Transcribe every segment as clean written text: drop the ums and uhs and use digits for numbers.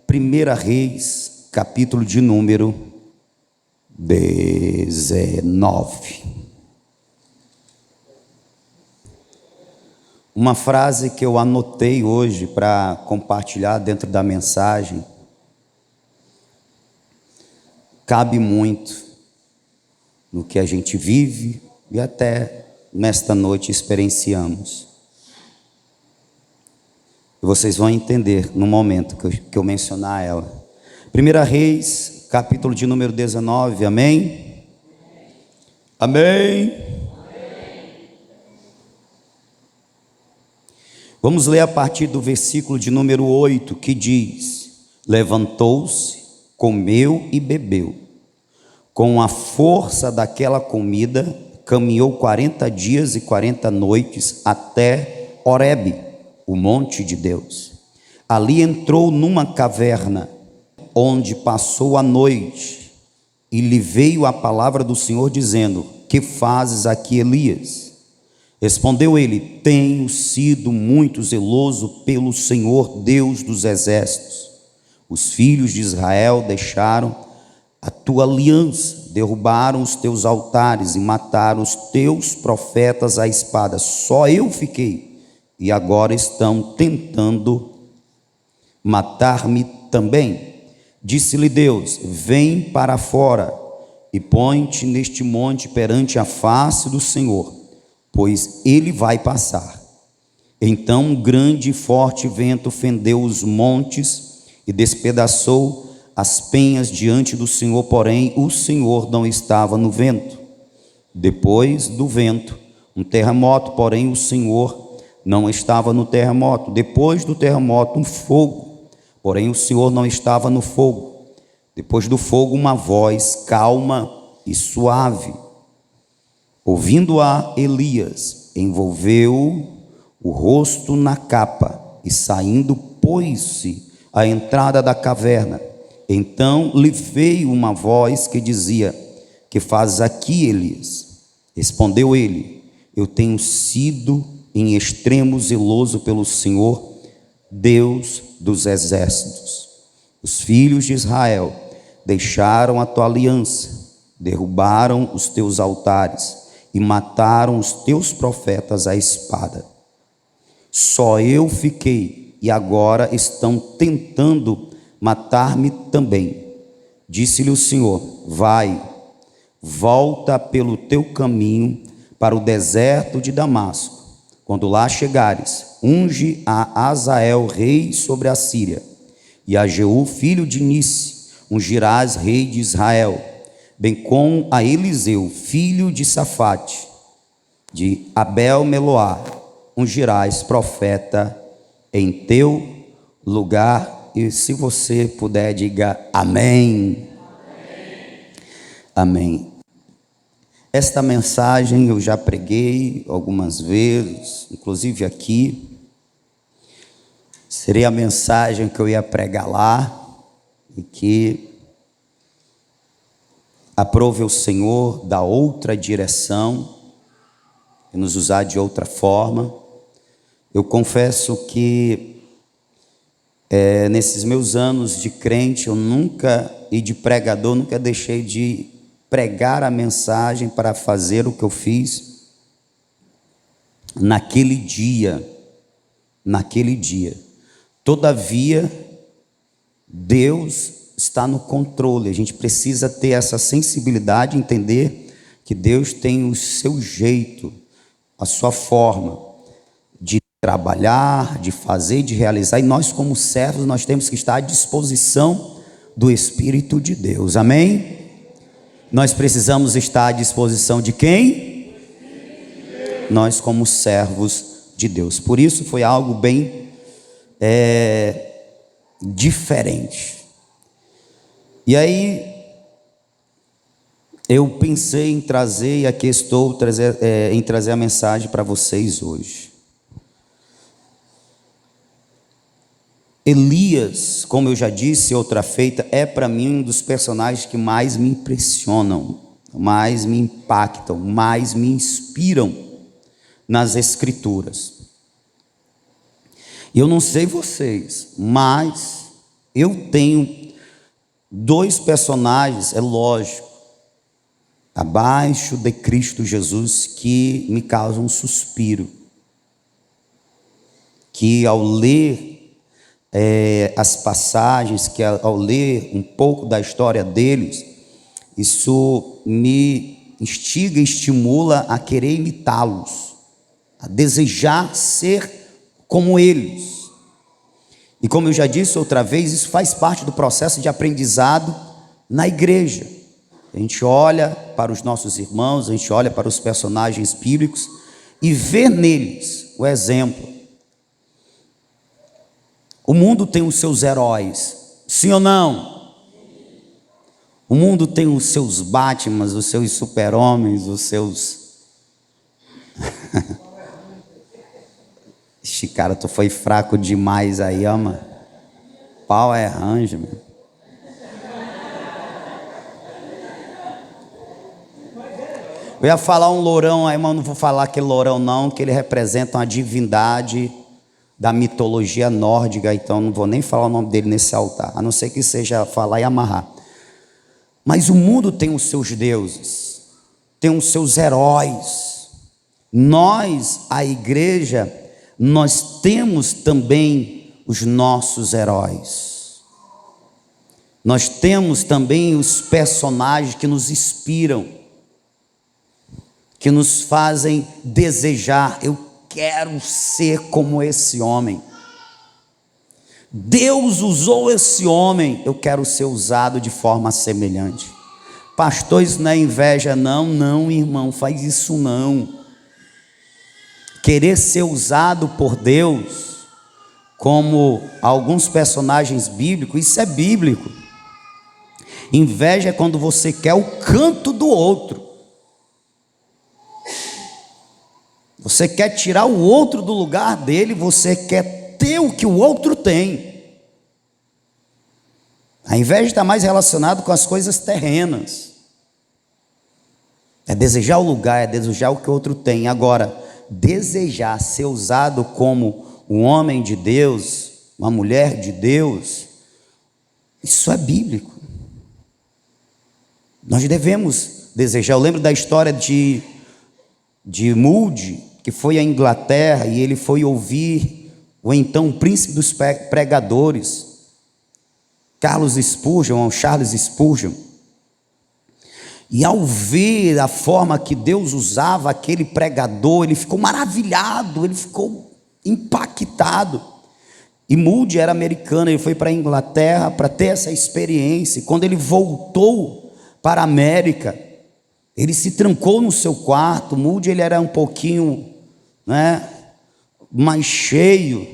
Primeira Reis, capítulo de número 19. Uma frase que eu anotei hoje para compartilhar dentro da mensagem, cabe muito no que a gente vive e até nesta noite experienciamos. Vocês vão entender no momento que eu mencionar ela. 1 Reis, capítulo de número 19, amém? Amém? Vamos ler a partir do versículo de número 8, que diz: levantou-se, comeu e bebeu. Com a força daquela comida, caminhou 40 dias e 40 noites até Horebe, o monte de Deus. Ali entrou numa caverna, onde passou a noite, e lhe veio a palavra do Senhor dizendo: que fazes aqui, Elias? Respondeu ele: tenho sido muito zeloso pelo Senhor Deus dos exércitos. Os filhos de Israel deixaram a tua aliança, derrubaram os teus altares e mataram os teus profetas à espada. Só eu fiquei, e agora estão tentando matar-me também. Disse-lhe Deus: vem para fora e põe-te neste monte perante a face do Senhor, pois ele vai passar. Então um grande e forte vento fendeu os montes e despedaçou as penhas diante do Senhor, porém o Senhor não estava no vento. Depois do vento, um terremoto, porém o Senhor não estava no terremoto. Depois do terremoto, um fogo, porém o Senhor não estava no fogo. Depois do fogo, uma voz calma e suave. Ouvindo-a, Elias envolveu o rosto na capa e, saindo, pôs-se à entrada da caverna. Então lhe veio uma voz que dizia: que fazes aqui, Elias? Respondeu ele: eu tenho sido em extremo zeloso pelo Senhor Deus dos exércitos. Os filhos de Israel deixaram a tua aliança, derrubaram os teus altares e mataram os teus profetas à espada. Só eu fiquei, e agora estão tentando matar-me também. Disse-lhe o Senhor: vai, volta pelo teu caminho para o deserto de Damasco. Quando lá chegares, unge a Azael rei sobre a Síria, e a Jeú filho de Nissi ungirás rei de Israel, bem como a Eliseu filho de Safate de Abel-Meloá ungirás profeta em teu lugar. E se você puder, diga amém. Amém. Esta mensagem eu já preguei algumas vezes, inclusive aqui. Seria a mensagem que eu ia pregar lá, e que aprove o Senhor dar outra direção e nos usar de outra forma. Eu confesso que nesses meus anos de crente, e de pregador, nunca deixei de pregar a mensagem para fazer o que eu fiz naquele dia. Todavia, Deus está no controle. A gente precisa ter essa sensibilidade, entender que Deus tem o seu jeito, a sua forma de trabalhar, de fazer, de realizar, e nós como servos, nós temos que estar à disposição do Espírito de Deus, amém? Nós precisamos estar à disposição de quem? Nós como servos de Deus. Por isso foi algo bem diferente. E aí eu pensei em trazer, e aqui estou em trazer a mensagem para vocês hoje. Elias, como eu já disse outra feita, é para mim um dos personagens que mais me impressionam. mais me impactam, mais me inspiram nas Escrituras. Eu não sei vocês, mas eu tenho dois personagens, é lógico, abaixo de Cristo Jesus, que me causam um suspiro, que ao ler as passagens, que ao ler um pouco da história deles, isso me instiga e estimula a querer imitá-los, a desejar ser como eles. E como eu já disse outra vez, isso faz parte do processo de aprendizado na igreja. A gente olha para os nossos irmãos, a gente olha para os personagens bíblicos e vê neles o exemplo. O mundo tem os seus heróis, sim ou não? O mundo tem os seus Batmans, os seus super-homens, os seus... Ixi, cara, tu foi fraco demais aí, ama. Power Ranger, meu. Eu ia falar um lourão aí, mas não vou falar aquele lourão não, que ele representa uma divindade da mitologia nórdica, então não vou nem falar o nome dele nesse altar, a não ser que seja falar e amarrar. Mas o mundo tem os seus deuses, tem os seus heróis. Nós, a igreja, nós temos também os nossos heróis. Nós temos também os personagens que nos inspiram, que nos fazem desejar, eu quero ser como esse homem. Deus usou esse homem, eu quero ser usado de forma semelhante. Pastor, isso não é inveja, não, irmão, faz isso não. Querer ser usado por Deus, como alguns personagens bíblicos, isso é bíblico. Inveja é quando você quer o canto do outro. Você quer tirar o outro do lugar dele, você quer ter o que o outro tem. A inveja está mais relacionada com as coisas terrenas. É desejar o lugar, é desejar o que o outro tem. Agora, desejar ser usado como um homem de Deus, uma mulher de Deus, isso é bíblico. Nós devemos desejar. Eu lembro da história de Moody, que foi à Inglaterra e ele foi ouvir o então príncipe dos pregadores, Charles Spurgeon. E ao ver a forma que Deus usava aquele pregador, ele ficou maravilhado, ele ficou impactado. E Moody era americano, ele foi para a Inglaterra para ter essa experiência. E quando ele voltou para a América, ele se trancou no seu quarto. Moody, ele era um pouquinho, mais cheio,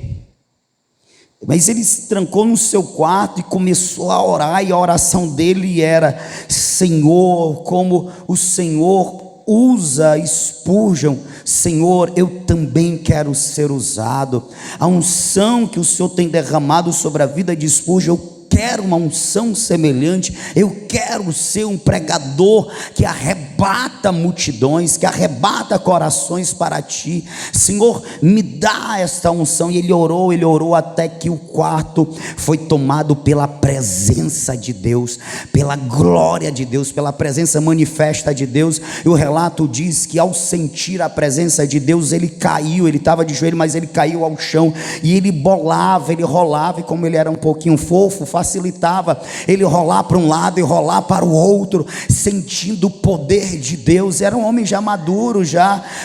mas ele se trancou no seu quarto e começou a orar, e a oração dele era: Senhor, como o Senhor usa Spurgeon, Senhor, eu também quero ser usado. A unção que o Senhor tem derramado sobre a vida de Spurgeon, eu quero uma unção semelhante. Eu quero ser um pregador que arrebata multidões, que arrebata corações para ti. Senhor, me dá esta unção. E ele orou até que o quarto foi tomado pela presença de Deus, pela glória de Deus, pela presença manifesta de Deus. E o relato diz que ao sentir a presença de Deus, ele caiu, ele estava de joelho, mas ele caiu ao chão, e ele bolava, ele rolava, e como ele era um pouquinho fofo, facilitava ele rolar para um lado e rolar para o outro, sentindo o poder de Deus. Era um homem já maduro,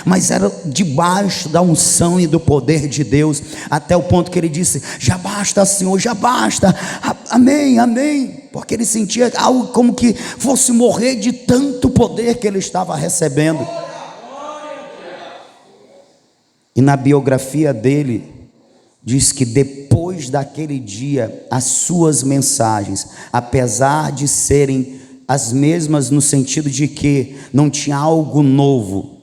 mas era debaixo da unção e do poder de Deus, até o ponto que ele disse: já basta, Senhor, já basta, amém, amém, porque ele sentia algo como que fosse morrer de tanto poder que ele estava recebendo. E na biografia dele diz que depois daquele dia, as suas mensagens, apesar de serem as mesmas no sentido de que não tinha algo novo,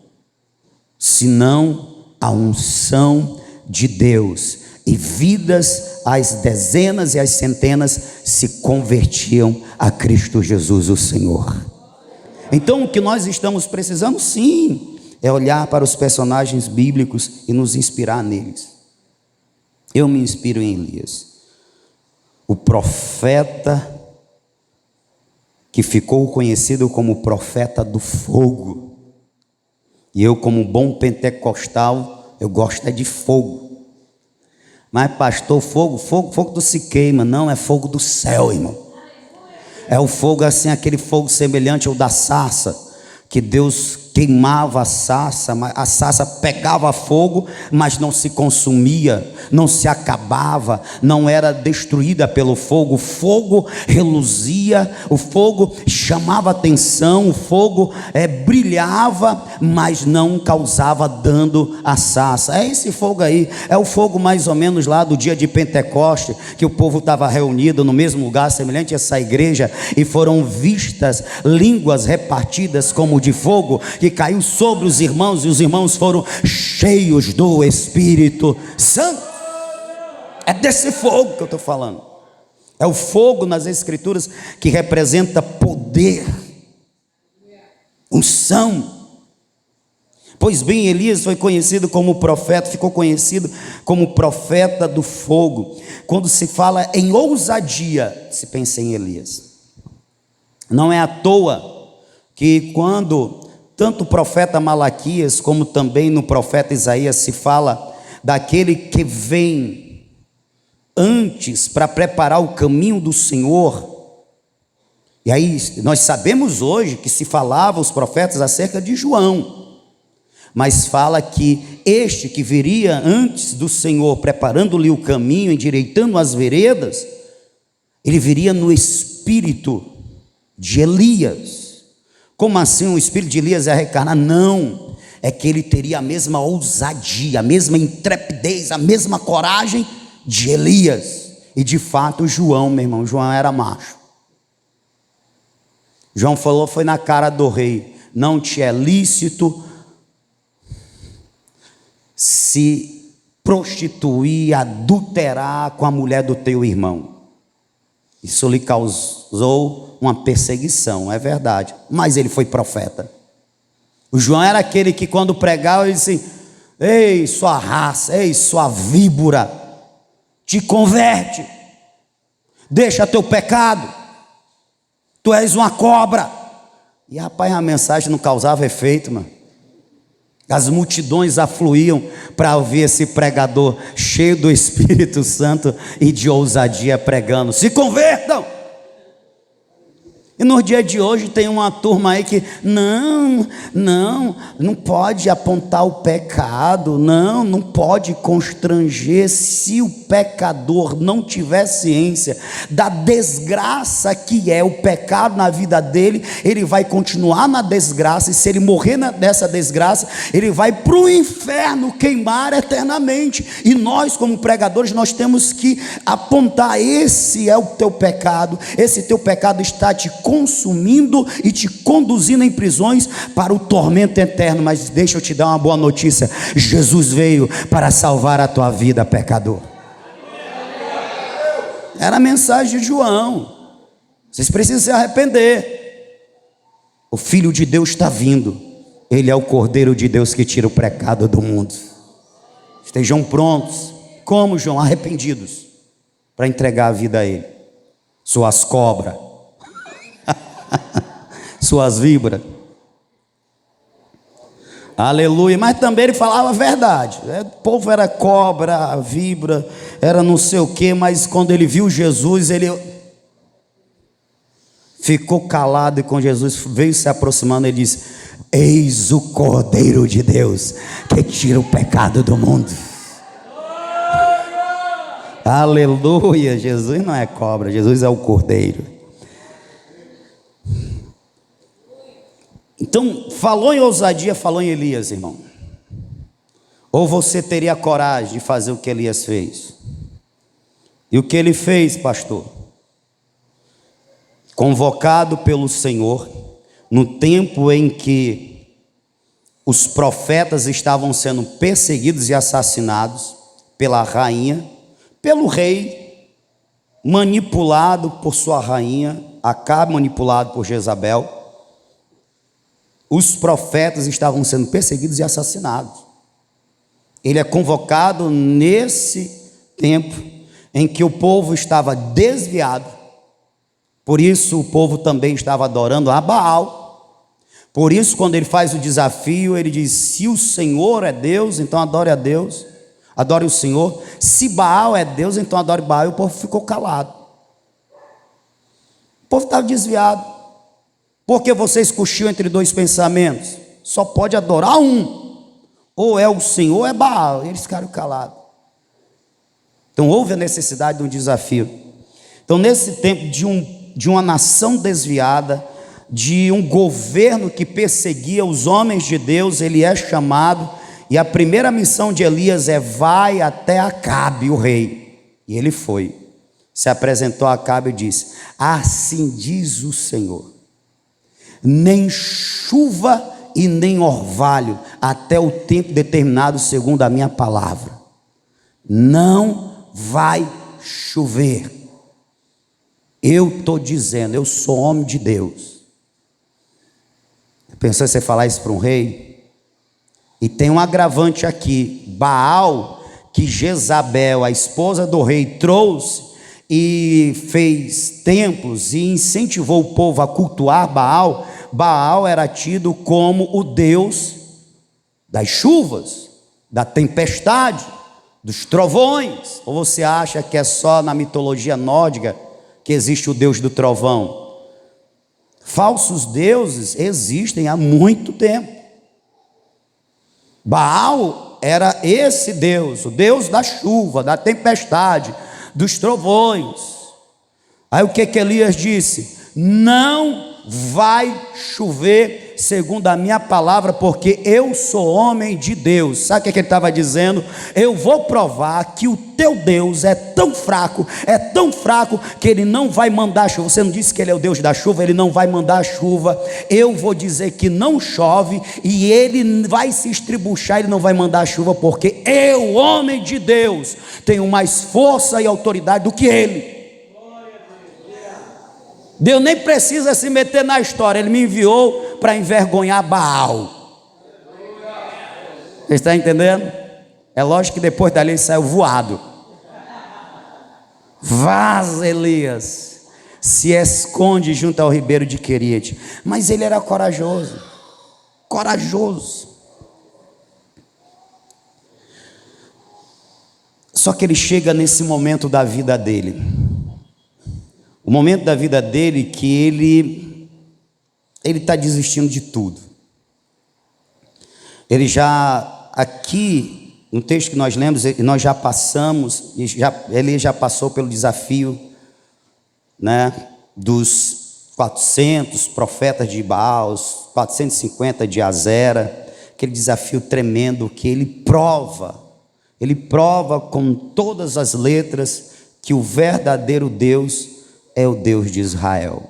senão a unção de Deus, e vidas, as dezenas e as centenas, se convertiam a Cristo Jesus o Senhor. Então o que nós estamos precisando, sim, é olhar para os personagens bíblicos e nos inspirar neles. Eu me inspiro em Elias, o profeta que ficou conhecido como profeta do fogo. E eu, como bom pentecostal, eu gosto é de fogo. Mas pastor, fogo não se queima, não, é fogo do céu, irmão. É o fogo assim, aquele fogo semelhante ao da sarça, que Deus queimava a sarça pegava fogo, mas não se consumia, não se acabava, não era destruída pelo fogo. O fogo reluzia, o fogo chamava atenção, o fogo brilhava, mas não causava dano à sarça. É esse fogo aí, é o fogo mais ou menos lá do dia de Pentecoste, que o povo estava reunido no mesmo lugar, semelhante a essa igreja, e foram vistas línguas repartidas como de fogo, que caiu sobre os irmãos, e os irmãos foram cheios do Espírito Santo. É desse fogo que eu estou falando. É o fogo nas Escrituras que representa poder, unção. Pois bem, Elias foi conhecido como profeta, ficou conhecido como profeta do fogo. Quando se fala em ousadia, se pensa em Elias. Não é à toa que quando tanto o profeta Malaquias como também no profeta Isaías se fala daquele que vem antes para preparar o caminho do Senhor. E aí nós sabemos hoje que se falava os profetas acerca de João, mas fala que este que viria antes do Senhor, preparando-lhe o caminho, endireitando as veredas, ele viria no espírito de Elias. Como assim o espírito de Elias é reencarnar? Não, é que ele teria a mesma ousadia, a mesma intrepidez, a mesma coragem de Elias. E de fato João, meu irmão, João era macho. João falou, foi na cara do rei: não te é lícito se prostituir, adulterar com a mulher do teu irmão. Isso lhe causou uma perseguição, é verdade, mas ele foi profeta. O João era aquele que quando pregava, ele disse: ei, sua raça, ei, sua víbora, te converte, deixa teu pecado, tu és uma cobra. E rapaz, a mensagem não causava efeito, mano. As multidões afluíam para ouvir esse pregador cheio do Espírito Santo e de ousadia pregando: se convertam. E no dia de hoje tem uma turma aí que não pode apontar o pecado, não pode constranger. Se o pecador não tiver ciência da desgraça que é o pecado na vida dele, ele vai continuar na desgraça, e se ele morrer nessa desgraça, ele vai para o inferno queimar eternamente. E nós, como pregadores, nós temos que apontar: esse é o teu pecado, esse teu pecado está te consumindo e te conduzindo em prisões para o tormento eterno. Mas deixa eu te dar uma boa notícia: Jesus veio para salvar a tua vida, pecador. Era a mensagem de João. Vocês precisam se arrepender. O Filho de Deus está vindo. Ele é o Cordeiro de Deus que tira o pecado do mundo. Estejam prontos. Como, João? Arrependidos, para entregar a vida a Ele. Suas cobras, suas víboras. Aleluia. Mas também ele falava a verdade. O povo era cobra, víbora, era não sei o que, mas quando ele viu Jesus, ele ficou calado, e com Jesus veio se aproximando, ele disse: eis o Cordeiro de Deus que tira o pecado do mundo. Aleluia. Jesus não é cobra, Jesus é o Cordeiro. Então, falou em ousadia, falou em Elias, irmão. Ou você teria coragem de fazer o que Elias fez? E o que ele fez, pastor? Convocado pelo Senhor, no tempo em que os profetas estavam sendo perseguidos e assassinados pela rainha, pelo rei, manipulado por sua rainha, Acabe, manipulado por Jezabel. os profetas estavam sendo perseguidos e assassinados. Ele é convocado nesse tempo em que o povo estava desviado, por isso o povo também estava adorando a Baal. Por isso, quando ele faz o desafio, ele diz: se o Senhor é Deus, então adore a Deus, adore o Senhor. Se Baal é Deus, então adore Baal. E o povo ficou calado. O povo estava desviado. Porque vocês cochiam entre dois pensamentos? Só pode adorar um, ou é o Senhor ou é Baal. E eles ficaram calados. Então houve a necessidade de um desafio. Então, nesse tempo de uma nação desviada, de um governo que perseguia os homens de Deus, ele é chamado, e a primeira missão de Elias é: vai até Acabe, o rei. E ele foi, se apresentou a Acabe e disse: assim diz o Senhor, nem chuva e nem orvalho, até o tempo determinado segundo a minha palavra, não vai chover. Eu estou dizendo, eu sou homem de Deus. Pensou em você falar isso para um rei? E tem um agravante aqui: Baal, que Jezabel, a esposa do rei, trouxe e fez templos e incentivou o povo a cultuar Baal. Baal era tido como o deus das chuvas, da tempestade, dos trovões. Ou você acha que é só na mitologia nórdica que existe o deus do trovão? Falsos deuses existem há muito tempo. Baal era esse Deus, o Deus da chuva, da tempestade, dos trovões. Aí o que Elias disse? Não vai chover segundo a minha palavra, porque eu sou homem de Deus. Sabe o que ele estava dizendo? Eu vou provar que o teu Deus é tão fraco, que ele não vai mandar chuva. Você não disse que ele é o Deus da chuva? Ele não vai mandar chuva. Eu vou dizer que não chove, e ele vai se estribuchar, ele não vai mandar chuva, porque eu, homem de Deus, tenho mais força e autoridade do que ele. Deus nem precisa se meter na história, ele me enviou para envergonhar Baal. Você está entendendo? É lógico que depois dali ele saiu voado. Vaza, Elias, se esconde junto ao ribeiro de Querite. Mas ele era corajoso. Só que ele chega nesse momento da vida dele, o momento da vida dele que ele está desistindo de tudo. Ele já, aqui no texto que nós lemos, nós já passamos, ele já passou pelo desafio, né, dos 400 profetas de Baal, os 450 de Azera, aquele desafio tremendo que ele prova com todas as letras que o verdadeiro Deus é o Deus de Israel.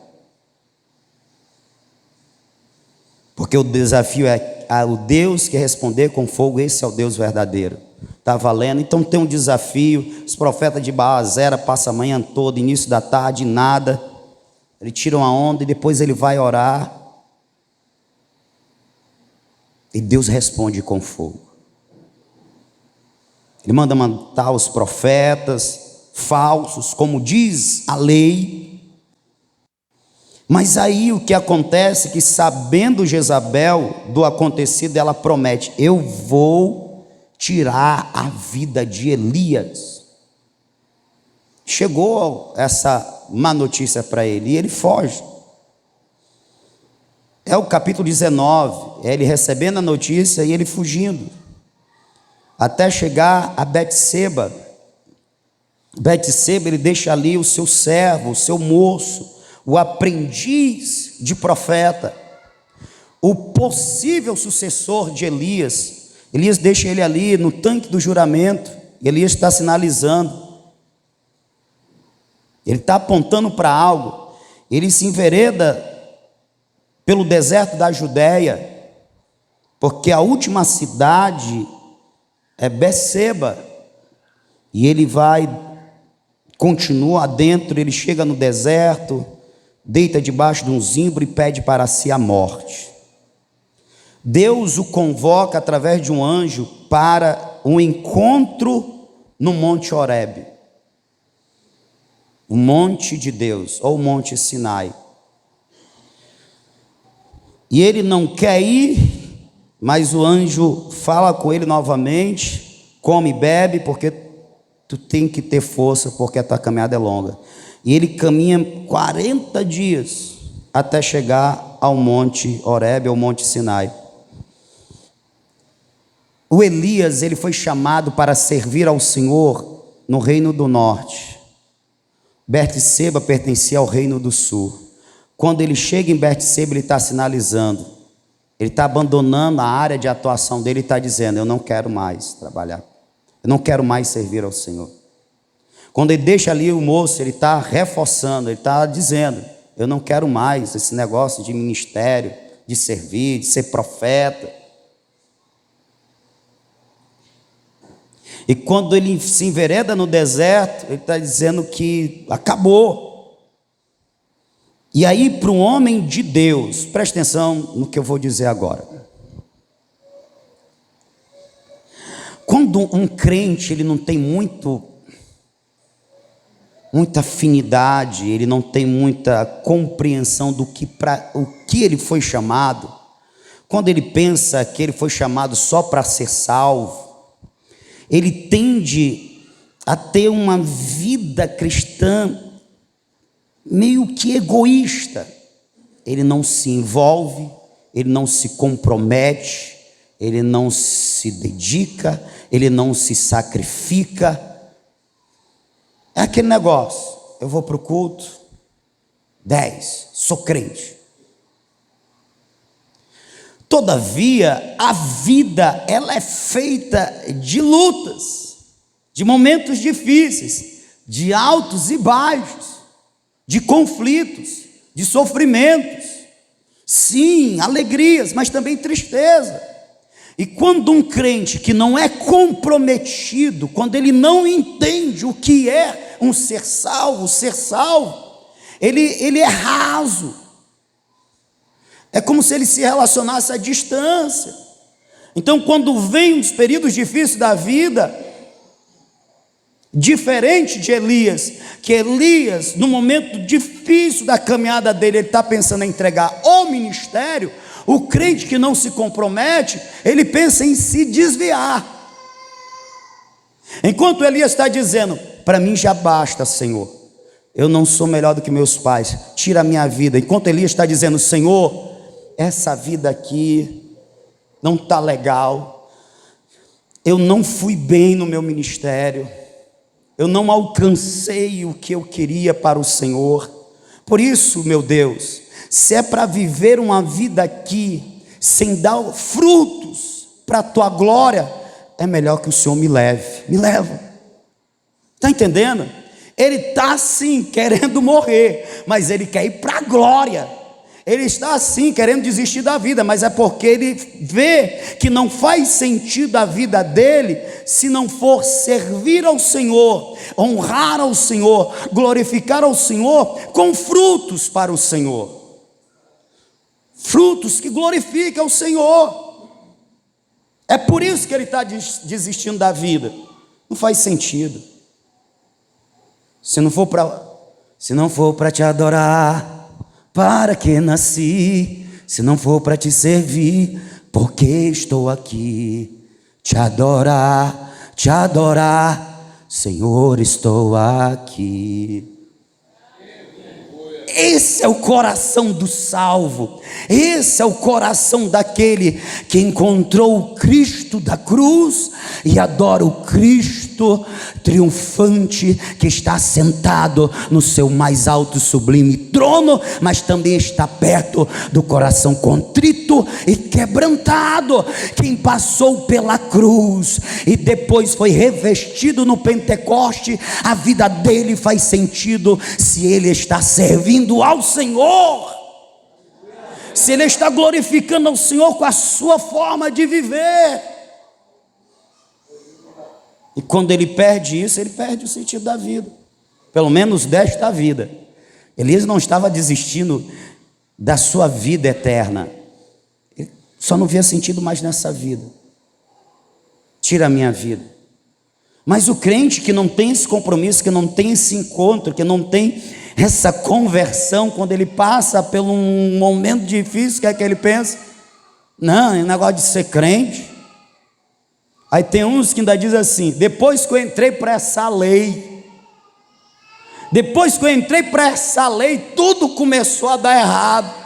Porque o desafio é o Deus que responder com fogo, esse é o Deus verdadeiro. Está valendo? Então tem um desafio. Os profetas de Baal, Azera, passa a manhã toda, início da tarde, nada. Ele tira uma onda e depois ele vai orar. E Deus responde com fogo. Ele manda matar os profetas falsos, como diz a lei. Mas aí o que acontece é que, sabendo Jezabel do acontecido, ela promete: eu vou tirar a vida de Elias. Chegou essa má notícia para ele e ele foge. É o capítulo 19, é ele recebendo a notícia e ele fugindo, até chegar a Betseba. Ele deixa ali o seu servo, o seu moço, o aprendiz de profeta, o possível sucessor de Elias. Elias deixa ele ali no tanque do juramento. Elias está sinalizando, ele está apontando para algo. Ele se envereda pelo deserto da Judéia, porque a última cidade é Betseba, e ele continua adentro. Ele chega no deserto, deita debaixo de um zimbro e pede para si a morte. Deus o convoca através de um anjo para um encontro no Monte Horebe, o monte de Deus, ou o Monte Sinai. E ele não quer ir, mas o anjo fala com ele novamente: come e bebe, porque tu tem que ter força, porque a tua caminhada é longa. E ele caminha 40 dias até chegar ao Monte Horebe, ao Monte Sinai. O Elias, ele foi chamado para servir ao Senhor no Reino do Norte. Berseba pertencia ao Reino do Sul. Quando ele chega em Berseba, ele está sinalizando, ele está abandonando a área de atuação dele e está dizendo: eu não quero mais trabalhar, eu não quero mais servir ao Senhor. Quando ele deixa ali o moço, ele está reforçando, ele está dizendo: eu não quero mais esse negócio de ministério, de servir, de ser profeta. E quando ele se envereda no deserto, ele está dizendo que acabou. E aí, para um homem de Deus, presta atenção no que eu vou dizer agora. Quando um crente, ele não tem muita afinidade, ele não tem muita compreensão do que para o que ele foi chamado, quando ele pensa que ele foi chamado só para ser salvo, ele tende a ter uma vida cristã meio que egoísta. Ele não se envolve, ele não se compromete, ele não se dedica, ele não se sacrifica. É aquele negócio: eu vou para o culto, 10, sou crente. Todavia, a vida, ela é feita de lutas, de momentos difíceis, de altos e baixos, de conflitos, de sofrimentos, sim, alegrias, mas também tristeza. E quando um crente que não é comprometido, quando ele não entende o que é um ser salvo, ele é raso. É como se ele se relacionasse à distância. Então, quando vem os períodos difíceis da vida, diferente de Elias, que Elias, no momento difícil da caminhada dele, ele está pensando em entregar o ministério, o crente que não se compromete, ele pensa em se desviar. Enquanto Elias está dizendo: para mim já basta, Senhor, eu não sou melhor do que meus pais, tira a minha vida. Enquanto Elias está dizendo: Senhor, essa vida aqui não está legal, eu não fui bem no meu ministério, eu não alcancei o que eu queria para o Senhor. Por isso, meu Deus, se é para viver uma vida aqui sem dar frutos para a tua glória, é melhor que o Senhor me leva. Está entendendo? Ele está sim querendo morrer, mas ele quer ir para a glória. Ele está assim querendo desistir da vida, mas é porque ele vê que não faz sentido a vida dele se não for servir ao Senhor, honrar ao Senhor, glorificar ao Senhor com frutos para o Senhor, frutos que glorificam ao Senhor. É por isso que ele está desistindo da vida. Não faz sentido. Se não for para te adorar, para que nasci? Se não for para te servir, porque estou aqui? Te adorar, Senhor, estou aqui. Esse é o coração do salvo, esse é o coração daquele que encontrou o Cristo da cruz e adora o Cristo triunfante que está sentado no seu mais alto e sublime trono, mas também está perto do coração contrito e quebrantado. Quem passou pela cruz e depois foi revestido no Pentecoste, a vida dele faz sentido se ele está servindo ao Senhor, se ele está glorificando ao Senhor com a sua forma de viver. E quando ele perde isso, ele perde o sentido da vida, pelo menos desta vida. Elias não estava desistindo da sua vida eterna, ele Só não via sentido mais nessa vida. Tira a minha vida. Mas o crente que não tem esse compromisso, que não tem esse encontro, que não tem essa conversão, quando ele passa por um momento difícil, o que é que ele pensa? Não, é um negócio de ser crente. Aí tem uns que ainda dizem assim: depois que eu entrei para essa lei, tudo começou a dar errado.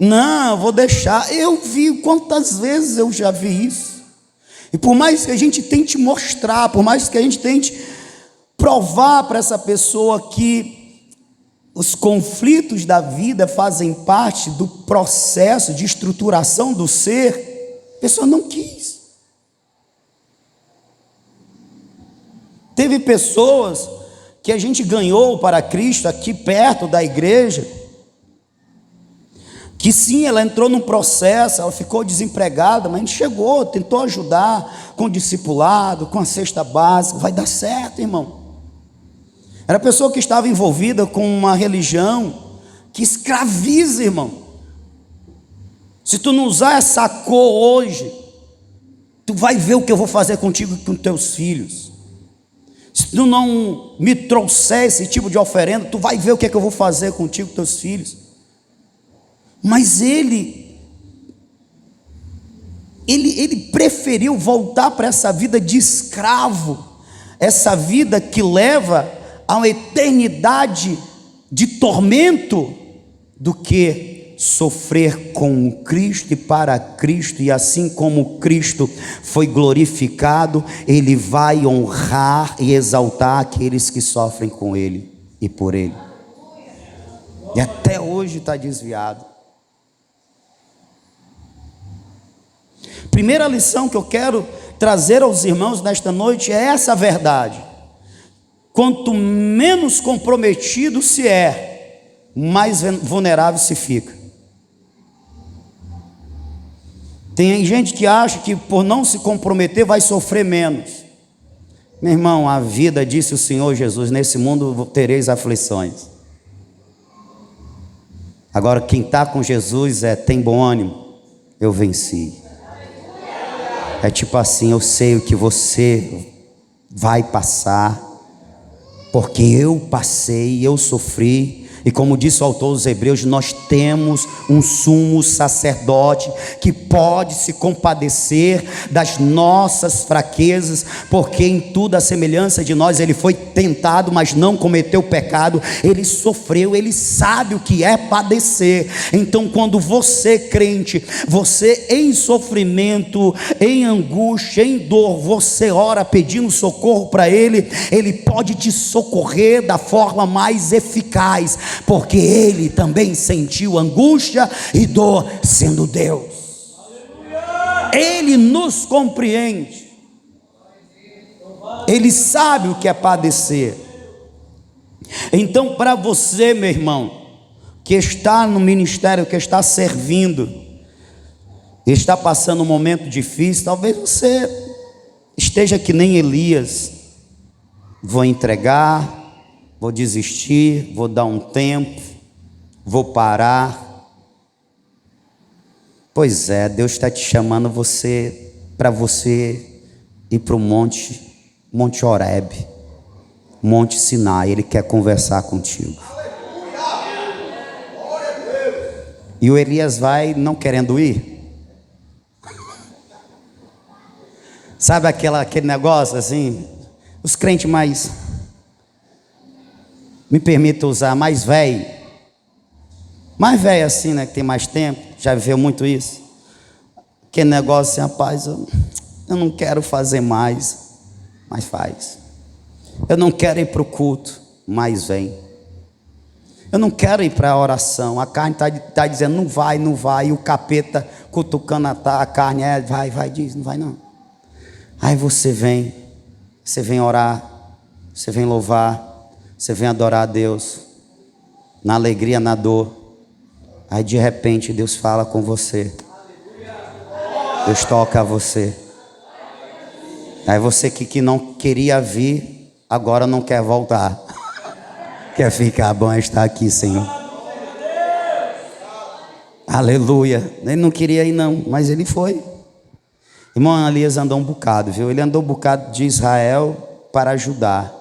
Não, eu vou deixar. Eu vi quantas vezes eu já vi isso. E por mais que a gente tente mostrar, por mais que a gente tente provar para essa pessoa que os conflitos da vida fazem parte do processo de estruturação do ser, a pessoa não quis. Teve pessoas que a gente ganhou para Cristo aqui perto da igreja, que sim, ela entrou num processo, ela ficou desempregada, mas a gente chegou, tentou ajudar com o discipulado, com a cesta básica. Vai dar certo, irmão. Era pessoa que estava envolvida com uma religião que escraviza, irmão. Se tu não usar essa cor hoje, tu vai ver o que eu vou fazer contigo e com teus filhos. Se tu não me trouxer esse tipo de oferenda, tu vai ver o que é que eu vou fazer contigo e com teus filhos. Mas ele preferiu voltar para essa vida de escravo, essa vida que leva a uma eternidade de tormento, do que sofrer com Cristo e para Cristo. E assim como Cristo foi glorificado, ele vai honrar e exaltar aqueles que sofrem com ele e por ele. E até hoje está desviado. Primeira lição que eu quero trazer aos irmãos nesta noite é essa verdade: quanto menos comprometido se é, mais vulnerável se fica. Tem gente que acha que por não se comprometer vai sofrer menos. Meu irmão, a vida, disse o Senhor Jesus: nesse mundo tereis aflições. Agora quem está com Jesus tem bom ânimo, eu venci. É tipo assim: eu sei o que você vai passar, porque eu passei, eu sofri. E como disse o autor dos Hebreus, nós temos um sumo sacerdote que pode se compadecer das nossas fraquezas, porque em tudo a semelhança de nós ele foi tentado, mas não cometeu pecado. Ele sofreu, ele sabe o que é padecer. Então quando você, crente, você em sofrimento, em angústia, em dor, você ora pedindo socorro para ele, ele pode te socorrer da forma mais eficaz, porque ele também sentiu angústia e dor sendo Deus. Ele nos compreende, ele sabe o que é padecer. Então, para você, meu irmão, que está no ministério, que está servindo, está passando um momento difícil, talvez você esteja que nem Elias: vou entregar, vou desistir, vou dar um tempo, vou parar. Pois é, Deus está te chamando para você ir para o Monte Horebe, Monte Sinai. Ele quer conversar contigo. E o Elias vai não querendo ir. Sabe aquele negócio assim, os crentes mais, me permita usar, mais velho assim, né, que tem mais tempo, já viveu muito isso. Aquele negócio assim: rapaz, eu não quero fazer mais, mas faz. Eu não quero ir para o culto, mas vem. Eu não quero ir para a oração, a carne está dizendo não vai, e o capeta cutucando a carne: vai, diz, não vai não. Aí você vem orar, você vem louvar, você vem adorar a Deus, na alegria, na dor. Aí de repente Deus fala com você, Deus toca você. Aí você que não queria vir, agora não quer voltar. Quer ficar: bom estar aqui, Senhor. Aleluia. Ele não queria ir não, mas ele foi. Irmão, Elias andou um bocado, viu? Ele andou um bocado de Israel para Judá.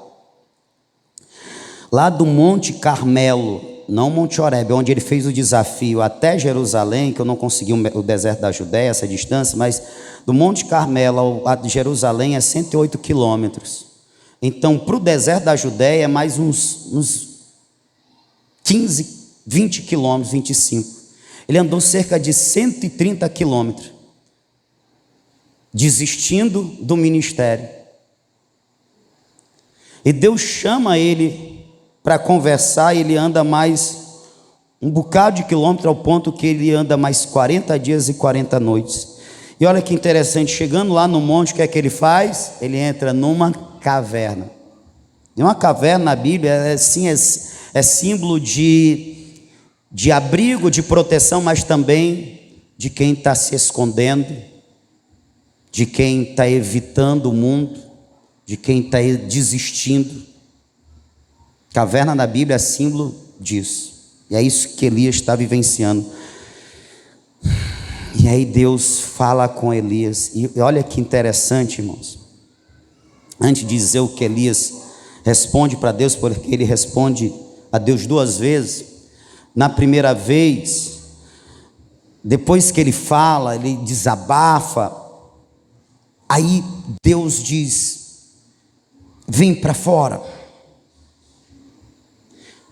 Lá do Monte Carmelo, não Monte Horebe, onde ele fez o desafio até Jerusalém, que eu não consegui o deserto da Judéia, essa distância, mas do Monte Carmelo a Jerusalém é 108 quilômetros. Então, para o deserto da Judéia é mais uns 15, 20 quilômetros, 25. Ele andou cerca de 130 quilômetros, desistindo do ministério. E Deus chama ele para conversar, e ele anda mais um bocado de quilômetro, ao ponto que ele anda mais 40 dias e 40 noites. E olha que interessante, chegando lá no monte, o que é que ele faz? Ele entra numa caverna. E uma caverna na Bíblia é símbolo de abrigo, de proteção, mas também de quem está se escondendo, de quem está evitando o mundo, de quem está desistindo. Caverna na Bíblia é símbolo disso, e é isso que Elias está vivenciando. E aí Deus fala com Elias, e olha que interessante, irmãos. Antes de dizer o que Elias responde para Deus, porque ele responde a Deus duas vezes. Na primeira vez, depois que ele fala, ele desabafa, aí Deus diz: vem para fora,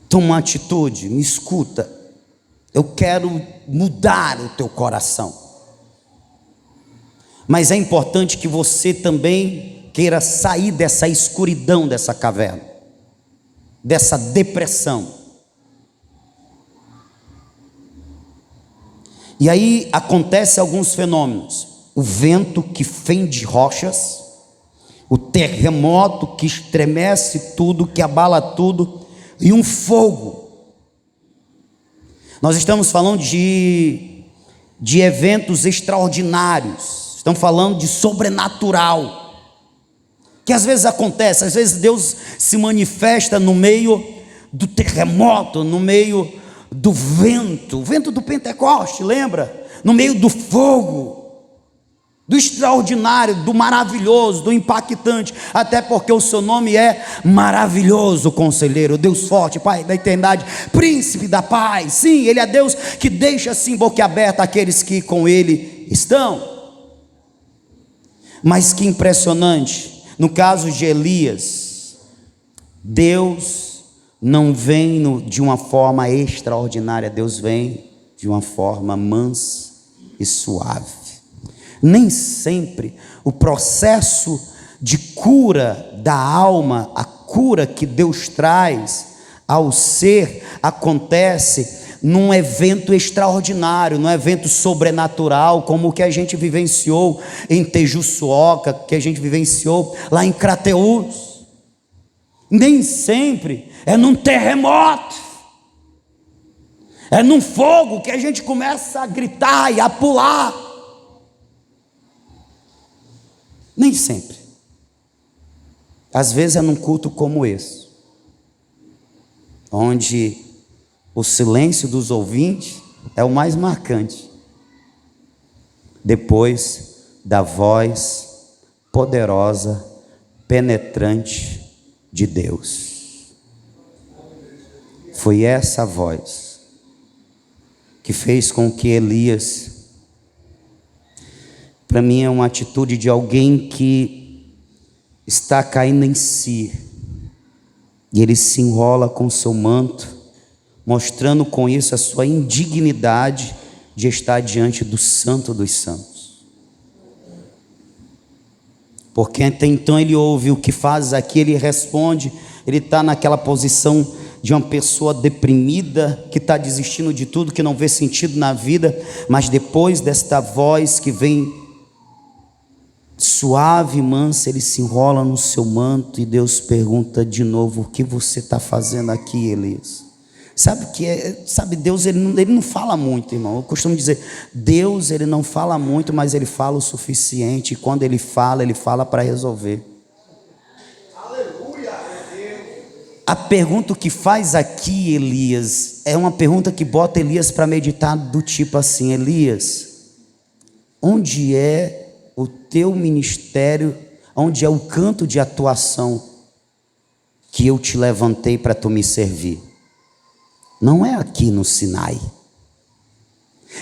toma uma atitude, me escuta, eu quero mudar o teu coração, mas é importante que você também queira sair dessa escuridão, dessa caverna, dessa depressão. E aí acontecem alguns fenômenos: o vento que fende rochas, o terremoto que estremece tudo, que abala tudo, e um fogo. Nós estamos falando de eventos extraordinários, estamos falando de sobrenatural, que às vezes acontece. Às vezes Deus se manifesta no meio do terremoto, no meio do vento, o vento do Pentecoste, lembra? No meio do fogo, do extraordinário, do maravilhoso, do impactante, até porque o seu nome é maravilhoso conselheiro, Deus forte, Pai da eternidade, príncipe da paz. Sim, Ele é Deus que deixa assim boquiaberta aqueles que com Ele estão. Mas que impressionante, no caso de Elias, Deus não vem de uma forma extraordinária, Deus vem de uma forma mansa e suave. Nem sempre o processo de cura da alma, a cura que Deus traz ao ser, acontece num evento extraordinário, num evento sobrenatural, como o que a gente vivenciou em Tejuçuoca, que a gente vivenciou lá em Crateús. Nem sempre é num terremoto, é num fogo que a gente começa a gritar e a pular. Nem sempre. Às vezes é num culto como esse, onde o silêncio dos ouvintes é o mais marcante, depois da voz poderosa, penetrante de Deus. Foi essa voz que fez com que Elias, para mim é uma atitude de alguém que está caindo em si, e ele se enrola com seu manto, mostrando com isso a sua indignidade de estar diante do Santo dos Santos. Porque até então ele ouve: o que fazes aqui? Ele responde, ele está naquela posição de uma pessoa deprimida, que está desistindo de tudo, que não vê sentido na vida. Mas depois desta voz que vem suave e mansa, ele se enrola no seu manto, e Deus pergunta de novo: o que você está fazendo aqui, Elias? Sabe, Deus ele não fala muito, irmão. Eu costumo dizer, Deus ele não fala muito, mas ele fala o suficiente, e quando ele fala para resolver. Aleluia, Deus. A pergunta que faz aqui Elias é uma pergunta que bota Elias para meditar, do tipo assim: Elias, onde é o teu ministério, onde é o canto de atuação que eu te levantei para tu me servir? Não é aqui no Sinai.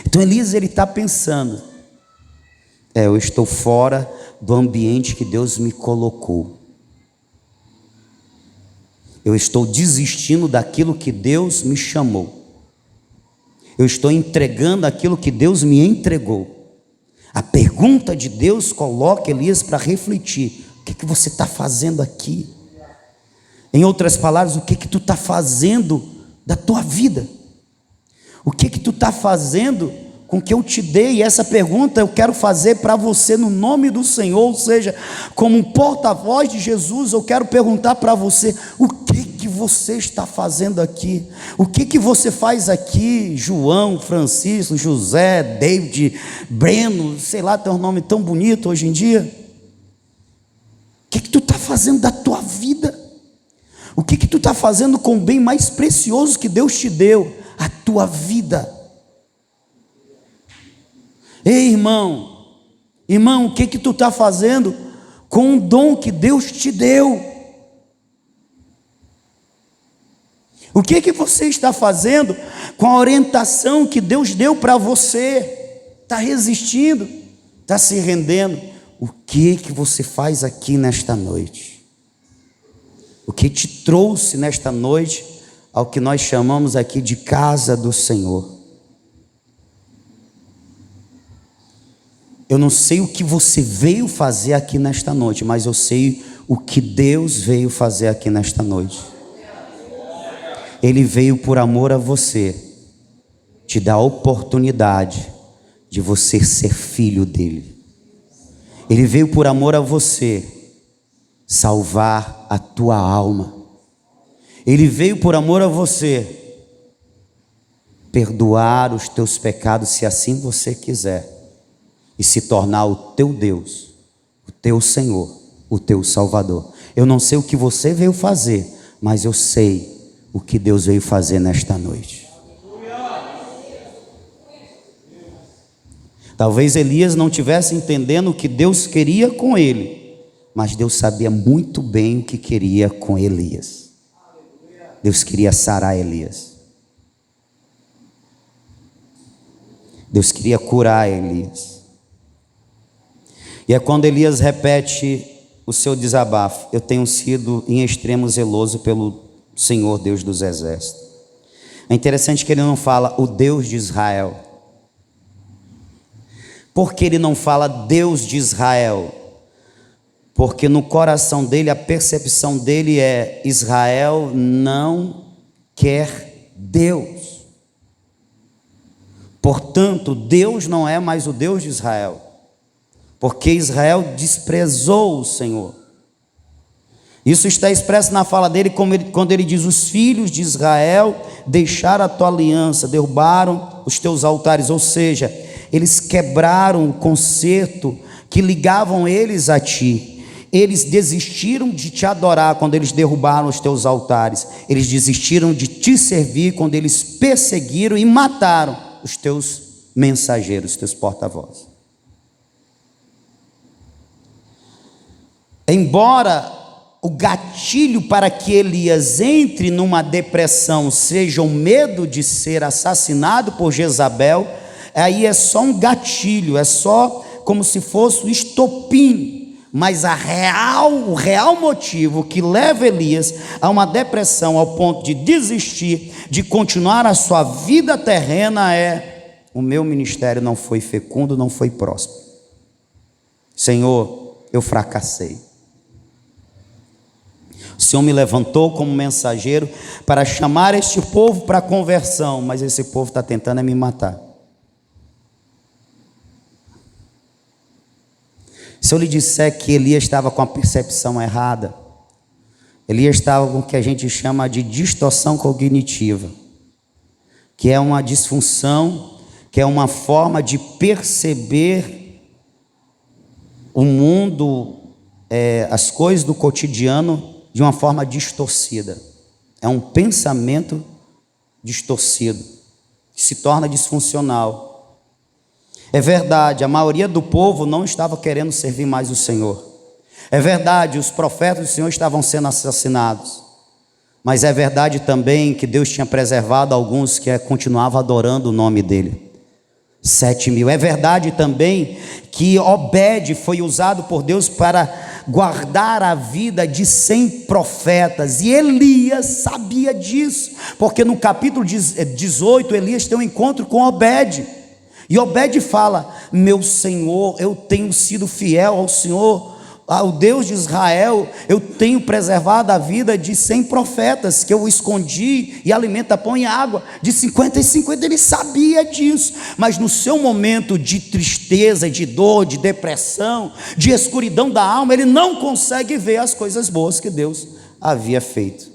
Então Elias, ele está pensando: eu estou fora do ambiente que Deus me colocou. Eu estou desistindo daquilo que Deus me chamou. Eu estou entregando aquilo que Deus me entregou. A pergunta de Deus coloca Elias para refletir: o que você está fazendo aqui? Em outras palavras, o que tu está fazendo da tua vida? O que tu está fazendo com que eu te dei? E essa pergunta eu quero fazer para você no nome do Senhor, ou seja, como um porta-voz de Jesus, eu quero perguntar para você: o que você está fazendo aqui? O que você faz aqui? João, Francisco, José, David, Breno, sei lá, tem um nome tão bonito hoje em dia. O que tu está fazendo da tua vida? O que tu está fazendo com o bem mais precioso que Deus te deu? A tua vida. Ei, irmão, o que tu está fazendo com o dom que Deus te deu? O que você está fazendo com a orientação que Deus deu para você? Está resistindo? Está se rendendo? O que você faz aqui nesta noite? O que te trouxe nesta noite ao que nós chamamos aqui de casa do Senhor? Eu não sei o que você veio fazer aqui nesta noite, mas eu sei o que Deus veio fazer aqui nesta noite. Ele veio por amor a você, te dar a oportunidade de você ser filho dele. Ele veio por amor a você, salvar a tua alma. Ele veio por amor a você, perdoar os teus pecados, se assim você quiser, e se tornar o teu Deus, o teu Senhor, o teu Salvador. Eu não sei o que você veio fazer, mas eu sei o que Deus veio fazer nesta noite. Talvez Elias não estivesse entendendo o que Deus queria com ele, mas Deus sabia muito bem o que queria com Elias. Deus queria sarar Elias. Deus queria curar Elias. E é quando Elias repete o seu desabafo: eu tenho sido em extremo zeloso pelo Senhor Deus dos exércitos. É interessante que ele não fala o Deus de Israel. Por que ele não fala Deus de Israel? Porque no coração dele, a percepção dele é: Israel não quer Deus. Portanto, Deus não é mais o Deus de Israel, porque Israel desprezou o Senhor. Isso está expresso na fala dele, quando ele diz: os filhos de Israel deixaram a tua aliança, derrubaram os teus altares. Ou seja, eles quebraram o concerto que ligavam eles a ti. Eles desistiram de te adorar quando eles derrubaram os teus altares. Eles desistiram de te servir quando eles perseguiram e mataram os teus mensageiros, os teus porta-vozes. Embora o gatilho para que Elias entre numa depressão seja o medo de ser assassinado por Jezabel, aí é só um gatilho, é só como se fosse o estopim, mas o real motivo que leva Elias a uma depressão ao ponto de desistir de continuar a sua vida terrena é: o meu ministério não foi fecundo, não foi próspero. Senhor, eu fracassei. O Senhor me levantou como mensageiro para chamar este povo para a conversão, mas esse povo está tentando me matar. Se eu lhe disser que Elias estava com a percepção errada, Elias estava com o que a gente chama de distorção cognitiva, que é uma disfunção, que é uma forma de perceber o mundo, as coisas do cotidiano de uma forma distorcida. é um pensamento distorcido, que se torna disfuncional. É verdade, a maioria do povo não estava querendo servir mais o Senhor. É verdade, os profetas do Senhor estavam sendo assassinados. Mas é verdade também que Deus tinha preservado alguns que continuavam adorando o nome dele. 7.000. É verdade também que Obed foi usado por Deus para guardar a vida de 100 profetas, e Elias sabia disso, porque no capítulo 18, Elias tem um encontro com Obed, e Obed fala: meu Senhor, eu tenho sido fiel ao Senhor, ao Deus de Israel, eu tenho preservado a vida de 100 profetas, que eu escondi e alimenta pão e água, de 50 em 50, ele sabia disso, mas no seu momento de tristeza, de dor, de depressão, de escuridão da alma, ele não consegue ver as coisas boas que Deus havia feito.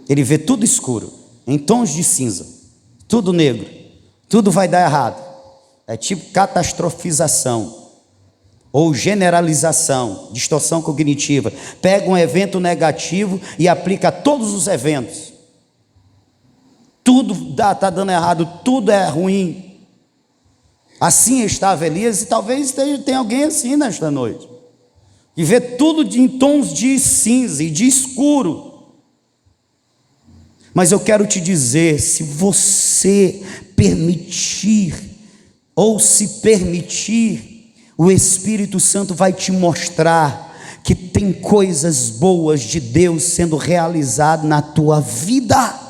Ele vê tudo escuro, em tons de cinza, tudo negro, tudo vai dar errado, é tipo catastrofização, ou generalização, distorção cognitiva. Pega um evento negativo e aplica a todos os eventos. Tudo está dando errado, tudo é ruim. Assim estava Elias, e talvez tenha alguém assim nesta noite, e vê tudo em tons de cinza e de escuro. Mas eu quero te dizer, se você permitir, ou se permitir, o Espírito Santo vai te mostrar que tem coisas boas de Deus sendo realizadas na tua vida.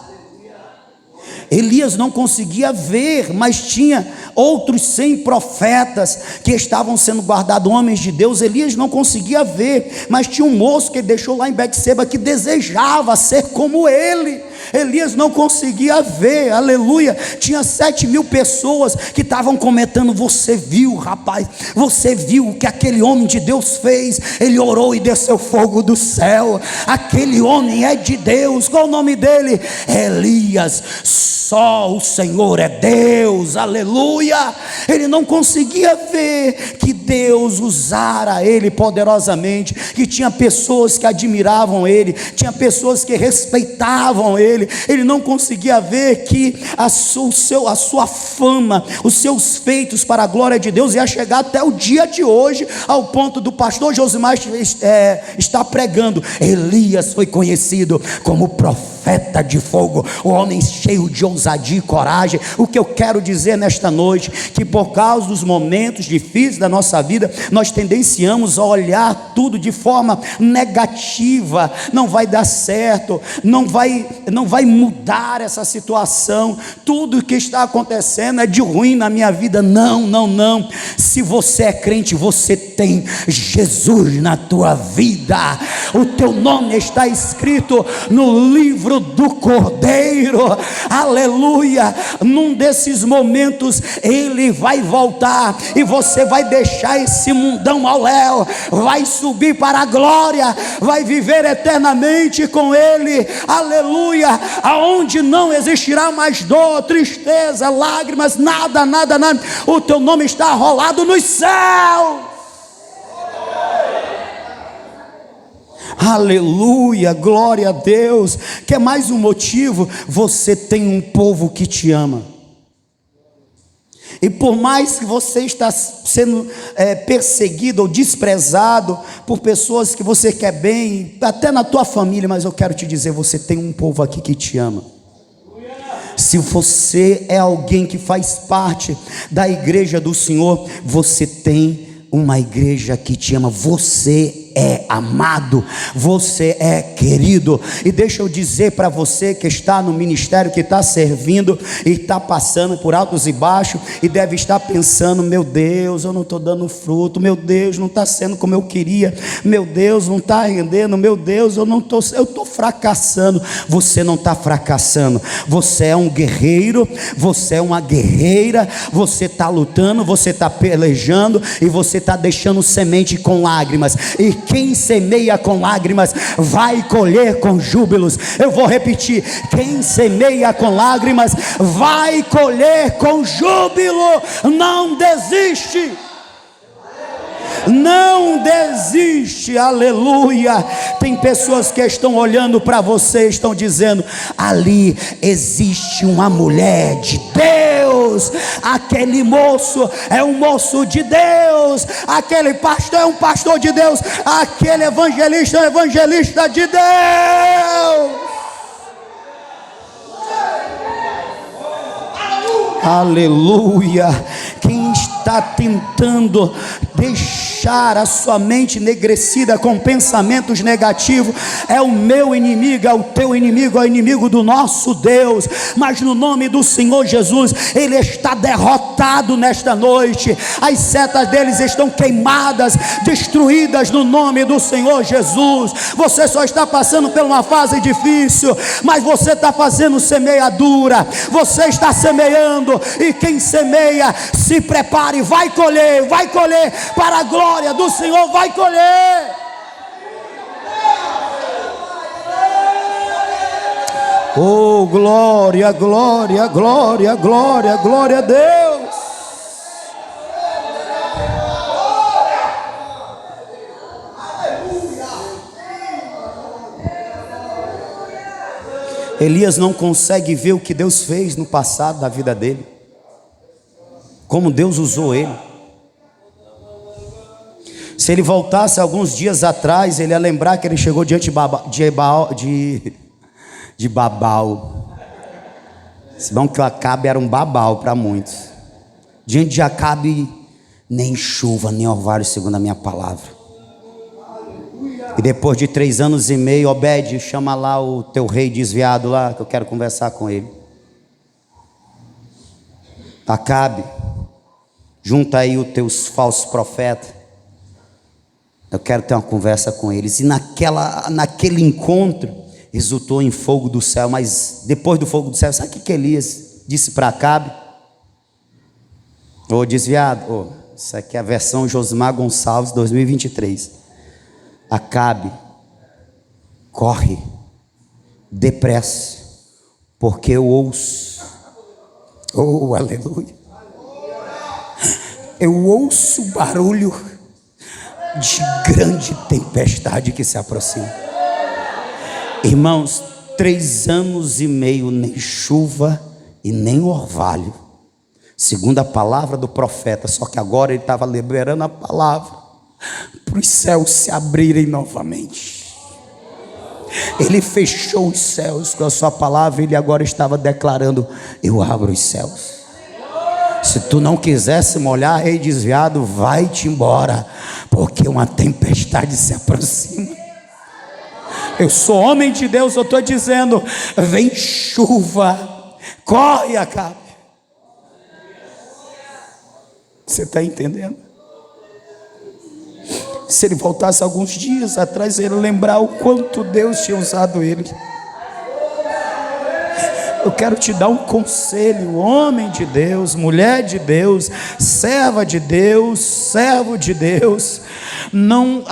Elias não conseguia ver, mas tinha outros 100 profetas que estavam sendo guardados, homens de Deus. Elias não conseguia ver, mas tinha um moço que ele deixou lá em Betseba que desejava ser como ele. Elias não conseguia ver, aleluia. Tinha 7.000 pessoas que estavam comentando: você viu, rapaz, você viu o que aquele homem de Deus fez? Ele orou e desceu fogo do céu. Aquele homem é de Deus. Qual o nome dele? Elias. Só o Senhor é Deus, aleluia. Ele não conseguia ver que Deus usara ele poderosamente, que tinha pessoas que admiravam ele, tinha pessoas que respeitavam ele. Ele não conseguia ver que a sua fama, os seus feitos para a glória de Deus ia chegar até o dia de hoje, ao ponto do pastor Josimar estar pregando: Elias foi conhecido como profeta de fogo, o homem cheio de ousadia e coragem. O que eu quero dizer nesta noite, que por causa dos momentos difíceis da nossa vida, nós tendenciamos a olhar tudo de forma negativa. Não vai dar certo, não vai mudar essa situação, tudo que está acontecendo é de ruim na minha vida. Não. Se você é crente, você tem Jesus na tua vida, o teu nome está escrito no livro do Cordeiro, aleluia. Num desses momentos ele vai voltar, e você vai deixar esse mundão ao léu, vai subir para a glória, vai viver eternamente com ele, aleluia, aonde não existirá mais dor, tristeza, lágrimas, nada. O teu nome está arrolado nos céus. Aleluia, glória a Deus. Quer mais um motivo? Você tem um povo que te ama, e por mais que você está sendo perseguido ou desprezado por pessoas que você quer bem, até na tua família, mas eu quero te dizer, você tem um povo aqui que te ama. Se você é alguém que faz parte da igreja do Senhor, você tem uma igreja que te ama. Você é amado, você é querido. E deixa eu dizer para você que está no ministério, que está servindo e está passando por altos e baixos, e deve estar pensando: meu Deus, eu não estou dando fruto, meu Deus, não está sendo como eu queria, meu Deus, não está rendendo, meu Deus, eu estou fracassando. Você não está fracassando, você é um guerreiro, você é uma guerreira, você está lutando, você está pelejando, e você está deixando semente com lágrimas, e quem semeia com lágrimas vai colher com júbilos. Eu vou repetir: quem semeia com lágrimas vai colher com júbilo. Não desiste. Não desiste, aleluia. Tem pessoas que estão olhando para você, estão dizendo: ali existe uma mulher de Deus, aquele moço é um moço de Deus, aquele pastor é um pastor de Deus, aquele evangelista é um evangelista de Deus. Aleluia. Quem está tentando deixar a sua mente enegrecida com pensamentos negativos é o meu inimigo, é o teu inimigo, é o inimigo do nosso Deus. Mas no nome do Senhor Jesus, ele está derrotado nesta noite. As setas deles estão queimadas, destruídas no nome do Senhor Jesus. Você só está passando por uma fase difícil, mas você está fazendo semeadura, você está semeando, e quem semeia, se prepare, vai colher para a glória do Senhor, vai colher. Oh, glória, glória, glória, glória, glória a Deus. Elias não consegue ver o que Deus fez no passado da vida dele, como Deus usou ele. Se ele voltasse alguns dias atrás, ele ia lembrar que ele chegou diante de Babal. Se bom que o Acabe era um Babal para muitos. Diante de Acabe, nem chuva, nem orvalho, segundo a minha palavra. E depois de 3 anos e meio, Obed, chama lá o teu rei desviado lá, que eu quero conversar com ele. Acabe, junta aí os teus falsos profetas, eu quero ter uma conversa com eles. E naquele encontro resultou em fogo do céu. Mas depois do fogo do céu, sabe o que Elias disse para Acabe? Ô desviado, isso aqui é a versão Josimar Gonçalves 2023. Acabe, corre depressa, porque eu ouço, oh aleluia, eu ouço o barulho de grande tempestade que se aproxima. Irmãos, 3 anos e meio, nem chuva e nem orvalho, segundo a palavra do profeta. Só que agora ele estava liberando a palavra para os céus se abrirem novamente. Ele fechou os céus com a sua palavra. Ele agora estava declarando: eu abro os céus. Se tu não quiser se molhar, rei desviado, vai-te embora, porque uma tempestade se aproxima. Eu sou homem de Deus, eu estou dizendo: vem chuva, corre, Acabe. Você está entendendo? Se ele voltasse alguns dias atrás, ele lembrar o quanto Deus tinha usado ele. Eu quero te dar um conselho, homem de Deus, mulher de Deus, serva de Deus, servo de Deus. Não,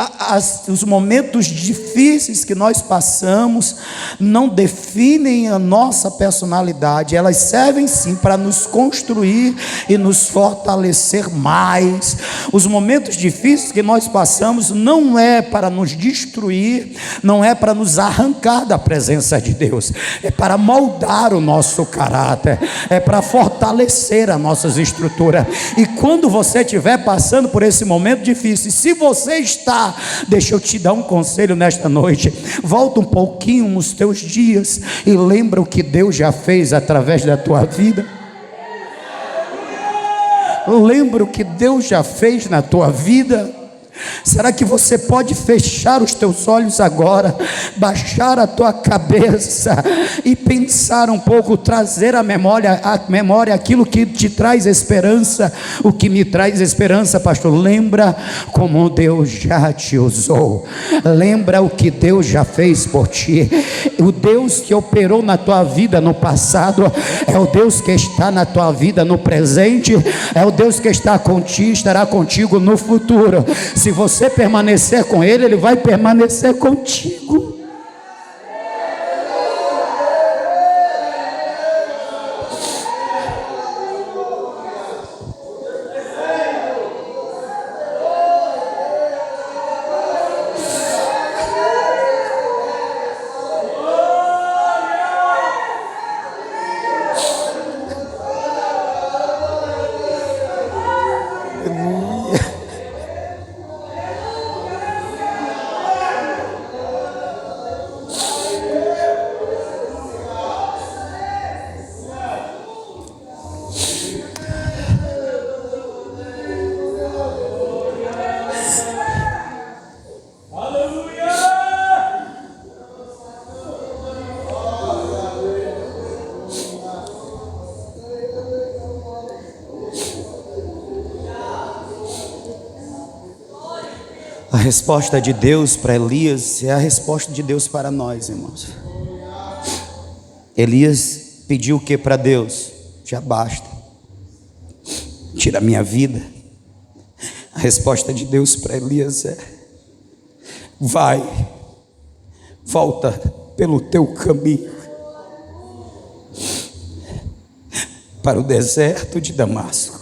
os momentos difíceis que nós passamos não definem a nossa personalidade. Elas servem sim para nos construir e nos fortalecer mais. Os momentos difíceis que nós passamos não é para nos destruir, não é para nos arrancar da presença de Deus, é para moldar o nosso caráter, é para fortalecer as nossas estruturas. E quando você estiver passando por esse momento difícil, se você está, deixa eu te dar um conselho nesta noite: volta um pouquinho nos teus dias e lembra o que Deus já fez através da tua vida. Lembra o que Deus já fez na tua vida. Será que você pode fechar os teus olhos agora, baixar a tua cabeça e pensar um pouco, trazer à memória aquilo que te traz esperança? O que me traz esperança, pastor? Lembra como Deus já te usou, lembra o que Deus já fez por ti. O Deus que operou na tua vida no passado é o Deus que está na tua vida no presente, é o Deus que está contigo, estará contigo no futuro. Se você permanecer com Ele, Ele vai permanecer contigo. A resposta de Deus para Elias é a resposta de Deus para nós, irmãos. Elias pediu o que para Deus? Já basta, tira a minha vida. A resposta de Deus para Elias é: vai, volta pelo teu caminho para o deserto de Damasco.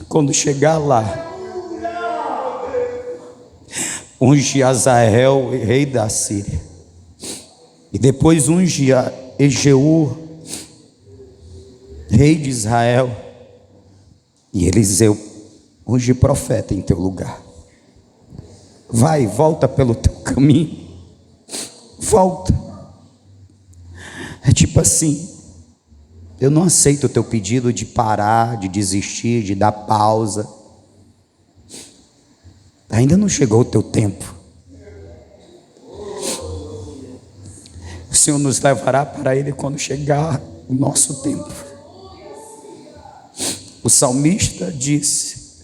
Quando chegar lá, unge Azael, rei da Síria, e depois unge Ejeú, rei de Israel, e Eliseu unge profeta em teu lugar. Vai, volta pelo teu caminho, volta. É tipo assim: eu não aceito o teu pedido de parar, de desistir, de dar pausa. Ainda não chegou o teu tempo. O Senhor nos levará para Ele quando chegar o nosso tempo. O salmista disse: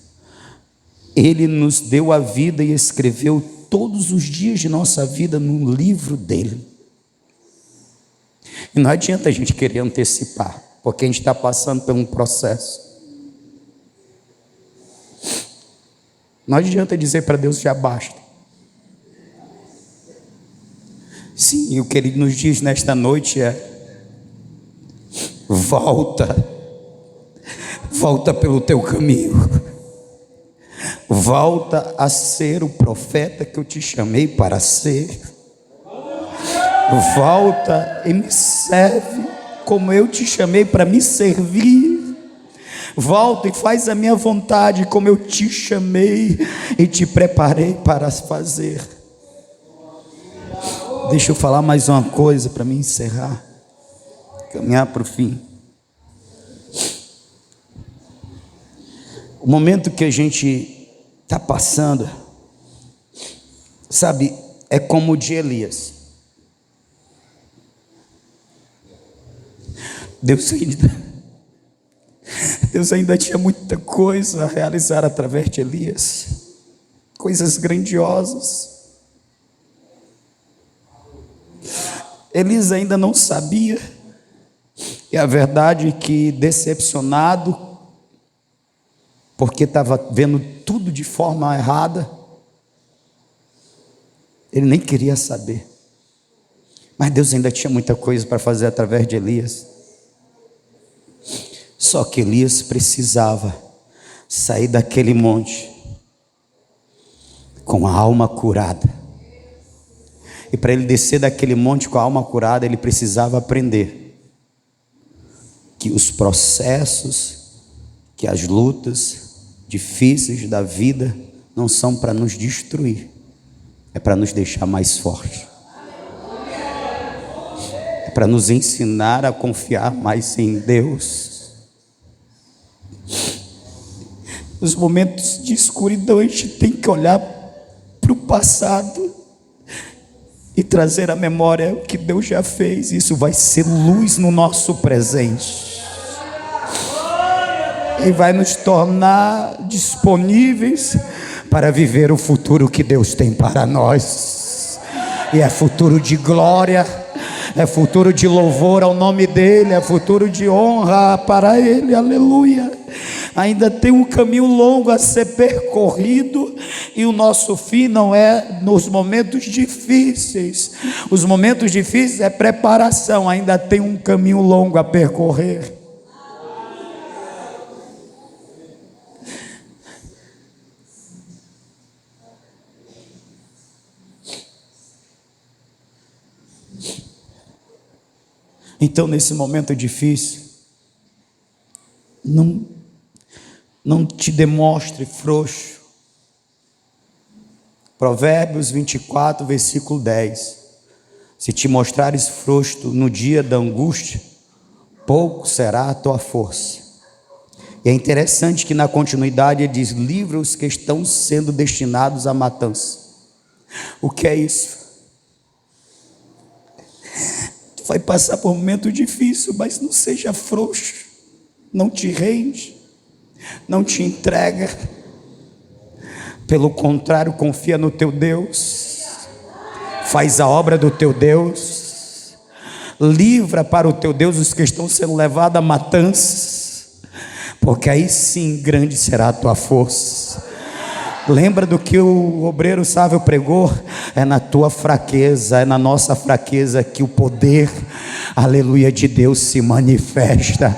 Ele nos deu a vida e escreveu todos os dias de nossa vida no livro dele. E não adianta a gente querer antecipar, porque a gente está passando por um processo. Não adianta dizer para Deus: já basta. Sim, e o que Ele nos diz nesta noite é: volta pelo teu caminho, volta a ser o profeta que eu te chamei para ser, volta e me serve como eu te chamei para me servir. Volta e faz a minha vontade como eu te chamei e te preparei para fazer. Deixa eu falar mais uma coisa para me encerrar, caminhar para o fim. O momento que a gente está passando, sabe, é como o de Elias. Deus ainda tinha muita coisa a realizar através de Elias, coisas grandiosas. Elias ainda não sabia, e a verdade é que, decepcionado, porque estava vendo tudo de forma errada, ele nem queria saber. Mas Deus ainda tinha muita coisa para fazer através de Elias. Só que Elias precisava sair daquele monte com a alma curada. E para ele descer daquele monte com a alma curada, ele precisava aprender que os processos, que as lutas difíceis da vida não são para nos destruir, é para nos deixar mais fortes, é para nos ensinar a confiar mais em Deus. Nos momentos de escuridão, a gente tem que olhar para o passado e trazer à memória o que Deus já fez. Isso vai ser luz no nosso presente e vai nos tornar disponíveis para viver o futuro que Deus tem para nós. E é futuro de glória, é futuro de louvor ao nome dEle, é futuro de honra para Ele. Aleluia. Ainda tem um caminho longo a ser percorrido, e o nosso fim não é nos momentos difíceis. Os momentos difíceis é preparação, ainda tem um caminho longo a percorrer. Então, nesse momento difícil, não te demonstre frouxo. Provérbios 24, versículo 10. Se te mostrares frouxo no dia da angústia, pouco será a tua força. E é interessante que na continuidade ele diz: livra os que estão sendo destinados à matança. O que é isso? Tu vai passar por um momento difícil, mas não seja frouxo, não te rende, não te entrega, Pelo contrário, confia no teu Deus, faz a obra do teu Deus, livra para o teu Deus os que estão sendo levados a matanças, porque aí sim grande será a tua força. Lembra do que o obreiro sábio pregou? É na tua fraqueza, é na nossa fraqueza que o poder, aleluia, de Deus se manifesta.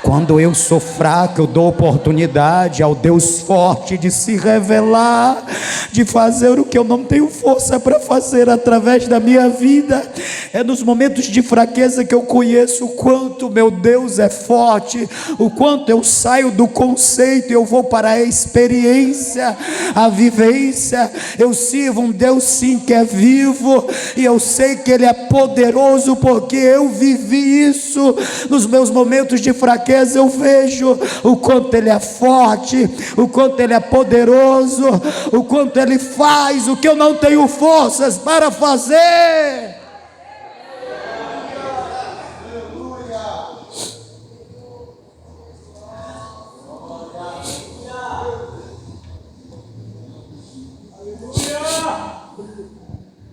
Quando eu sou fraco, eu dou oportunidade ao Deus forte de se revelar, de fazer o que eu não tenho força para fazer através da minha vida. É nos momentos de fraqueza que eu conheço o quanto meu Deus é forte, o quanto eu saio do conceito e eu vou para a experiência, a vivência. Eu sirvo um Deus sim que é vivo, e eu sei que Ele é poderoso, porque eu vivi isso. Nos meus momentos de fraqueza eu vejo o quanto Ele é forte, o quanto Ele é poderoso, o quanto Ele faz o que eu não tenho forças para fazer.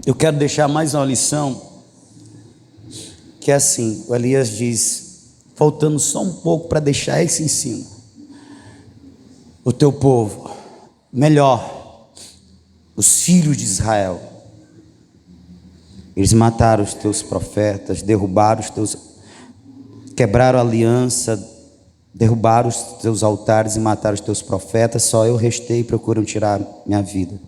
Eu quero deixar mais uma lição, que é assim, o Elias diz, faltando só um pouco para deixar esse ensino: o teu povo, melhor, os filhos de Israel, eles mataram os teus profetas, derrubaram os teus, quebraram a aliança, derrubaram os teus altares e mataram os teus profetas, só eu restei e procuram tirar minha vida.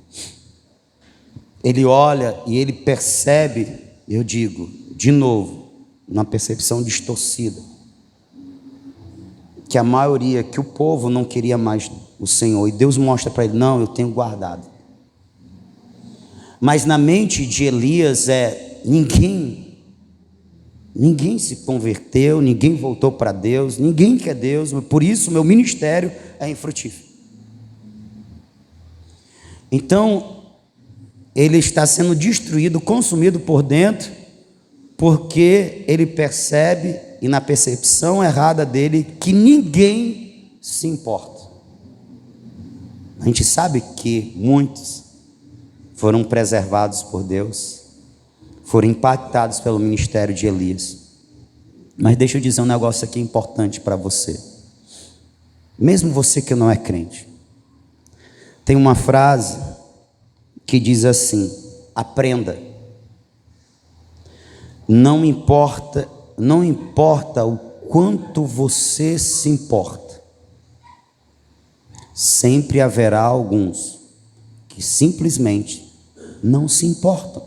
Ele olha e ele percebe, eu digo, de novo, uma percepção distorcida, que a maioria, que o povo não queria mais o Senhor, e Deus mostra para ele: não, eu tenho guardado. Mas na mente de Elias ninguém se converteu, ninguém voltou para Deus, ninguém quer Deus, por isso meu ministério é infrutífero. Então ele está sendo destruído, consumido por dentro, porque ele percebe, e na percepção errada dele, que ninguém se importa. A gente sabe que muitos foram preservados por Deus, foram impactados pelo ministério de Elias. Mas deixa eu dizer um negócio aqui importante para você, mesmo você que não é crente. Tem uma frase que diz assim: aprenda, não importa o quanto você se importa, sempre haverá alguns que simplesmente não se importam.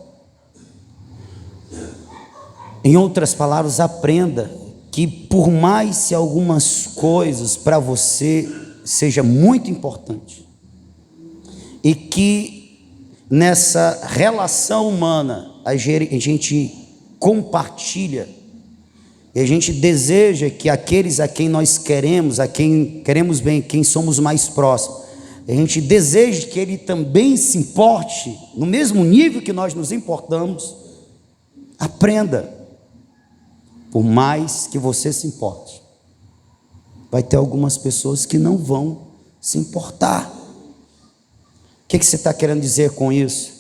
Em outras palavras, aprenda que por mais se algumas coisas para você seja muito importante, e que nessa relação humana a gente compartilha, e a gente deseja que aqueles a quem nós queremos, a quem queremos bem, quem somos mais próximos, a gente deseja que ele também se importe no mesmo nível que nós nos importamos. Aprenda, por mais que você se importe, vai ter algumas pessoas que não vão se importar. O que você está querendo dizer com isso?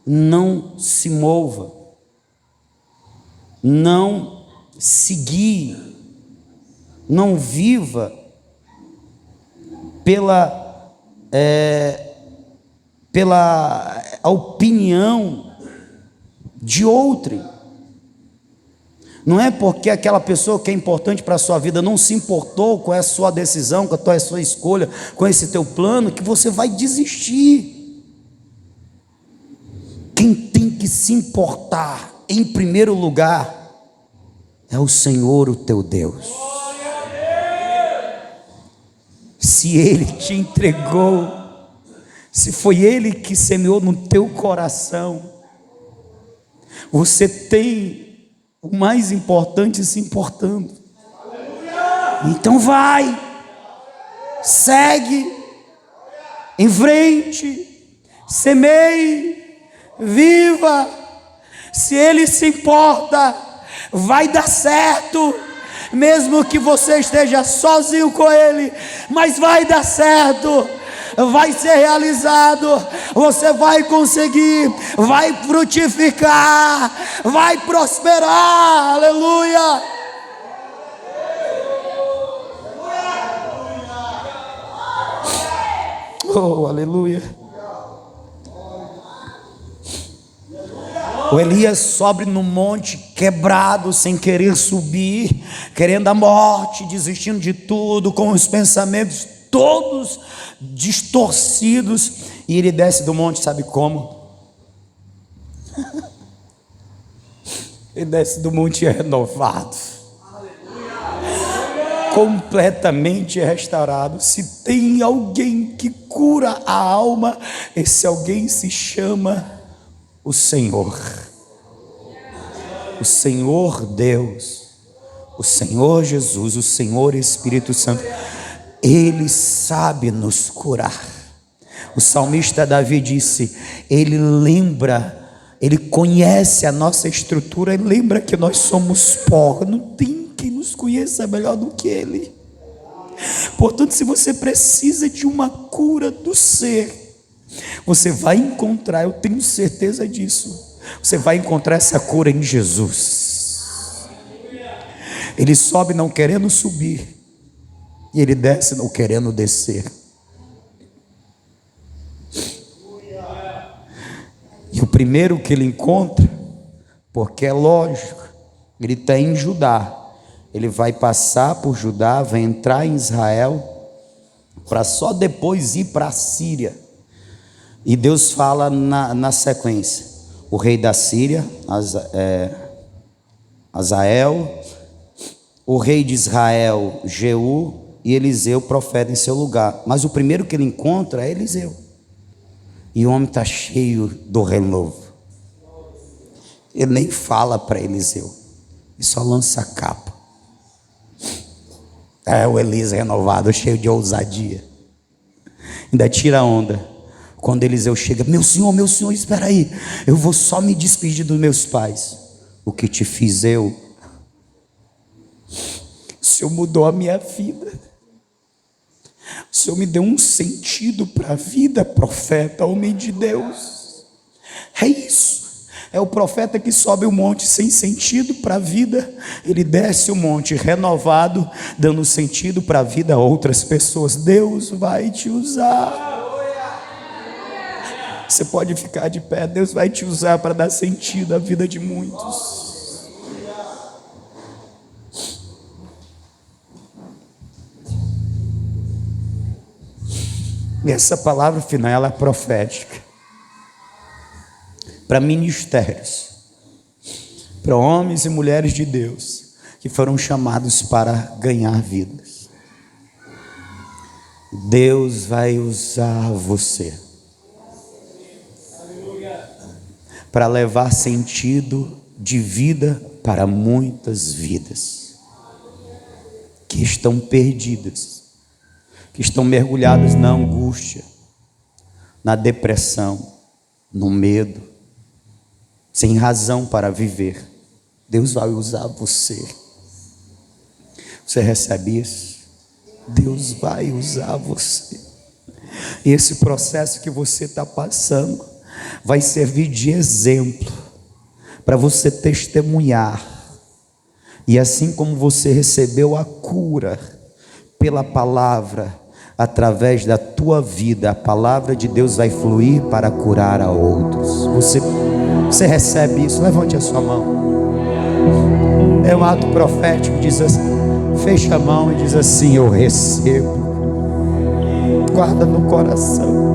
Não se mova, não se guie, não viva pela a opinião de outrem. Não é porque aquela pessoa que é importante para a sua vida não se importou com a sua decisão, com a sua escolha, com esse teu plano, que você vai desistir. Quem tem que se importar em primeiro lugar é o Senhor, o teu Deus. Se Ele te entregou, se foi Ele que semeou no teu coração, você tem o mais importante se importando. Então vai, segue em frente, semeie, viva. Se Ele se importa, vai dar certo, mesmo que você esteja sozinho com Ele, mas vai dar certo. vai ser realizado, você vai conseguir, vai frutificar, vai prosperar. Aleluia. Oh, aleluia. O Elias sobe no monte quebrado, sem querer subir, querendo a morte, desistindo de tudo, com os pensamentos todos distorcidos, e ele desce do monte, sabe como? Ele desce do monte renovado, completamente restaurado. Se tem alguém que cura a alma, esse alguém se chama o Senhor. O Senhor Deus, o Senhor Jesus, o Senhor Espírito Santo, Ele sabe nos curar. O salmista Davi disse: Ele lembra, Ele conhece a nossa estrutura, Ele lembra que nós somos pó. Não tem quem nos conheça melhor do que Ele. Portanto, se você precisa de uma cura do ser, você vai encontrar, eu tenho certeza disso, você vai encontrar essa cura em Jesus. Ele sobe não querendo subir, e ele desce não querendo descer. E o primeiro que ele encontra, porque é lógico, ele está em Judá, ele vai passar por Judá, vai entrar em Israel, para só depois ir para a Síria. E Deus fala na sequência: o rei da Síria, Azael, o rei de Israel, Jeú, e Eliseu, profeta em seu lugar. Mas o primeiro que ele encontra é Eliseu. E o homem está cheio do renovo. Ele nem fala para Eliseu, ele só lança a capa. É o Elias renovado, cheio de ousadia. Ainda tira a onda. Quando Eliseu chega: meu senhor, espera aí, eu vou só me despedir dos meus pais. O que te fiz eu? O Senhor mudou a minha vida, o Senhor me deu um sentido para a vida, profeta, homem de Deus. É isso. É o profeta que sobe o monte sem sentido para a vida, ele desce o monte renovado, dando sentido para a vida a outras pessoas. Deus vai te usar. Você pode ficar de pé, Deus vai te usar para dar sentido à vida de muitos. E essa palavra final, ela é profética para ministérios, para homens e mulheres de Deus que foram chamados para ganhar vidas. Deus vai usar você para levar sentido de vida para muitas vidas que estão perdidas, que estão mergulhadas na angústia, na depressão, no medo, sem razão para viver. Deus vai usar você. Você recebe isso? Deus vai usar você. E esse processo que você está passando vai servir de exemplo para você testemunhar. E assim como você recebeu a cura pela palavra, através da tua vida, a palavra de Deus vai fluir para curar a outros. Você recebe isso? Levante a sua mão. É um ato profético. Diz assim, fecha a mão e diz assim: eu recebo. Guarda no coração.